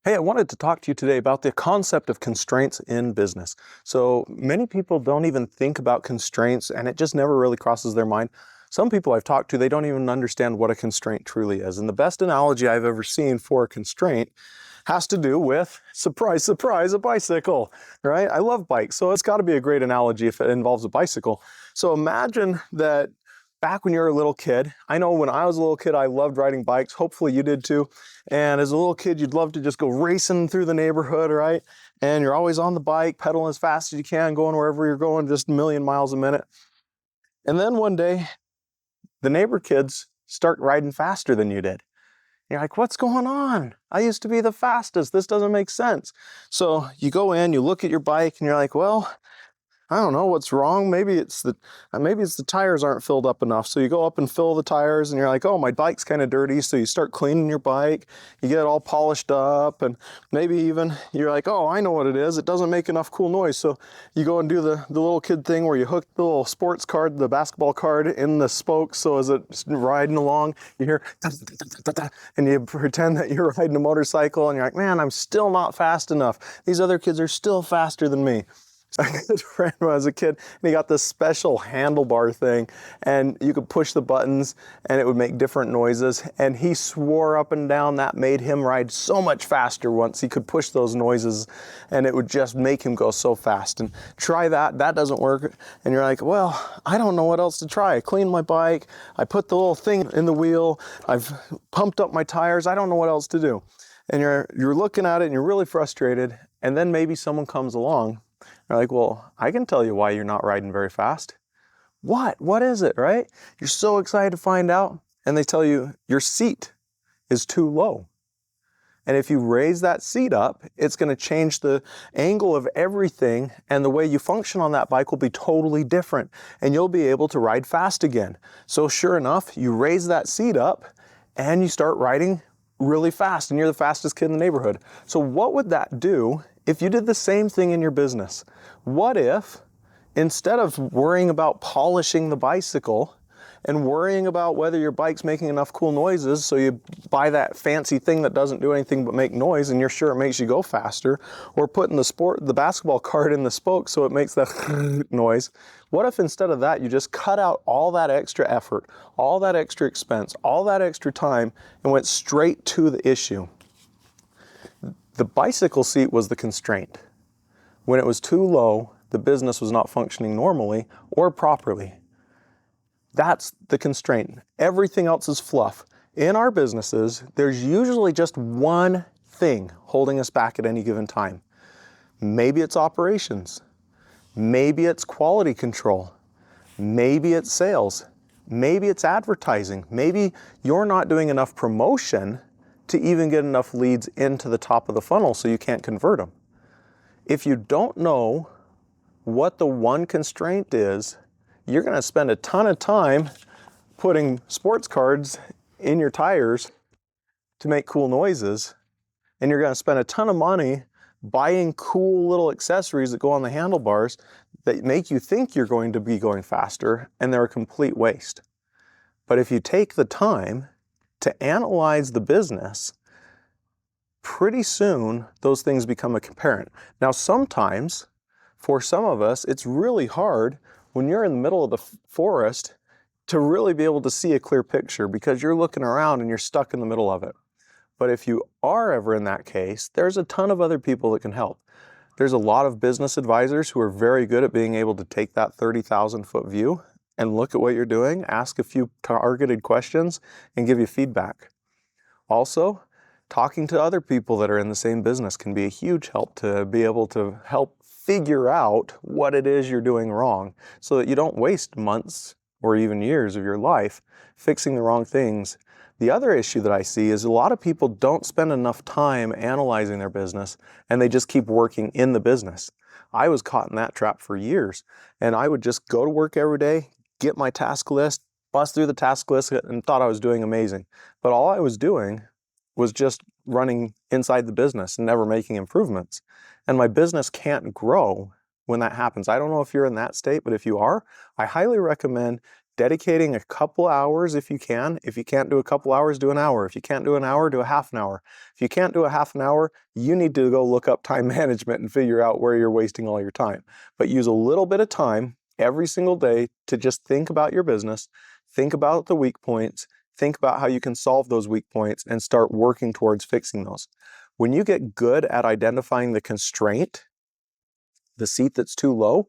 Hey, I wanted to talk to you today about the concept of constraints in business. So many people don't even think about constraints and it just never really crosses their mind. Some people I've talked to, they don't even understand what a constraint truly is. And the best analogy I've ever seen for a constraint has to do with, surprise, surprise, a bicycle, right? I love bikes, so it's got to be a great analogy if it involves a bicycle. So imagine that back when you were a little kid. I know when I was a little kid, I loved riding bikes. Hopefully you did too. And as a little kid, you'd love to just go racing through the neighborhood, right? And you're always on the bike, pedaling as fast as you can, going wherever you're going, just a million miles a minute. And then one day, the neighbor kids start riding faster than you did. You're like, what's going on? I used to be the fastest. This doesn't make sense. So you go in, you look at your bike, and you're like, well, I don't know what's wrong. Maybe it's the tires aren't filled up enough. So you go up and fill the tires and you're like, oh, my bike's kind of dirty. So you start cleaning your bike, you get it all polished up, and maybe even you're like, oh, I know what it is. It doesn't make enough cool noise. So you go and do the little kid thing where you hook the little sports card, the basketball card in the spokes. So as it's riding along, you hear, da, da, da, da, da, and you pretend that you're riding a motorcycle and you're like, man, I'm still not fast enough. These other kids are still faster than me. I had a friend when I was a kid, and he got this special handlebar thing, and you could push the buttons, and it would make different noises, and he swore up and down that made him ride so much faster once he could push those noises, and it would just make him go so fast. And try that doesn't work, and you're like, well, I don't know what else to try. I cleaned my bike, I put the little thing in the wheel, I've pumped up my tires, I don't know what else to do. And you're looking at it, and you're really frustrated, and then maybe someone comes along. They're like, well, I can tell you why you're not riding very fast. What? What is it, right? You're so excited to find out. And they tell you your seat is too low. And if you raise that seat up, it's going to change the angle of everything, and the way you function on that bike will be totally different, and you'll be able to ride fast again. So sure enough, you raise that seat up and you start riding really fast, and you're the fastest kid in the neighborhood. So what would that do if you did the same thing in your business? What if, instead of worrying about polishing the bicycle and worrying about whether your bike's making enough cool noises, so you buy that fancy thing that doesn't do anything but make noise and you're sure it makes you go faster, or putting the basketball card in the spoke so it makes that noise, what if instead of that you just cut out all that extra effort, all that extra expense, all that extra time, and went straight to the issue? The bicycle seat was the constraint. When it was too low, the business was not functioning normally or properly. That's the constraint. Everything else is fluff. In our businesses, there's usually just one thing holding us back at any given time. Maybe it's operations. Maybe it's quality control. Maybe it's sales. Maybe it's advertising. Maybe you're not doing enough promotion to even get enough leads into the top of the funnel so you can't convert them. If you don't know what the one constraint is, you're going to spend a ton of time putting sports cards in your tires to make cool noises, and you're going to spend a ton of money buying cool little accessories that go on the handlebars that make you think you're going to be going faster, and they're a complete waste. But if you take the time to analyze the business, pretty soon those things become apparent. Now, sometimes, for some of us, it's really hard when you're in the middle of the forest to really be able to see a clear picture, because you're looking around and you're stuck in the middle of it. But if you are ever in that case, there's a ton of other people that can help. There's a lot of business advisors who are very good at being able to take that 30,000-foot view and look at what you're doing, ask a few targeted questions, and give you feedback. Also, talking to other people that are in the same business can be a huge help to be able to help figure out what it is you're doing wrong, so that you don't waste months or even years of your life fixing the wrong things. The other issue that I see is a lot of people don't spend enough time analyzing their business, and they just keep working in the business. I was caught in that trap for years, and I would just go to work every day, get my task list, bust through the task list, and thought I was doing amazing. But all I was doing was just running inside the business and never making improvements. And my business can't grow when that happens. I don't know if you're in that state, but if you are, I highly recommend dedicating a couple hours if you can. If you can't do a couple hours, do an hour. If you can't do an hour, do a half an hour. If you can't do a half an hour, you need to go look up time management and figure out where you're wasting all your time. But use a little bit of time every single day to just think about your business, think about the weak points, think about how you can solve those weak points, and start working towards fixing those. When you get good at identifying the constraint, the seat that's too low,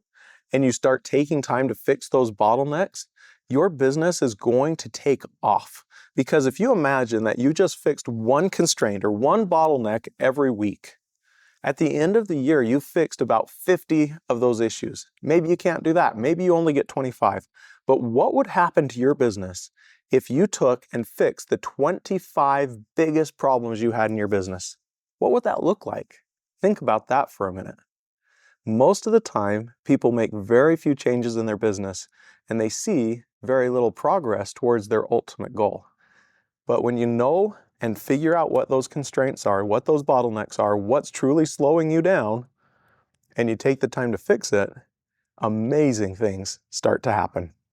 and you start taking time to fix those bottlenecks, your business is going to take off. Because if you imagine that you just fixed one constraint or one bottleneck every week, at the end of the year, you've fixed about 50 of those issues. Maybe you can't do that. Maybe you only get 25. But what would happen to your business if you took and fixed the 25 biggest problems you had in your business? What would that look like? Think about that for a minute. Most of the time, people make very few changes in their business, and they see very little progress towards their ultimate goal. But when you know and figure out what those constraints are, what those bottlenecks are, what's truly slowing you down, and you take the time to fix it, amazing things start to happen.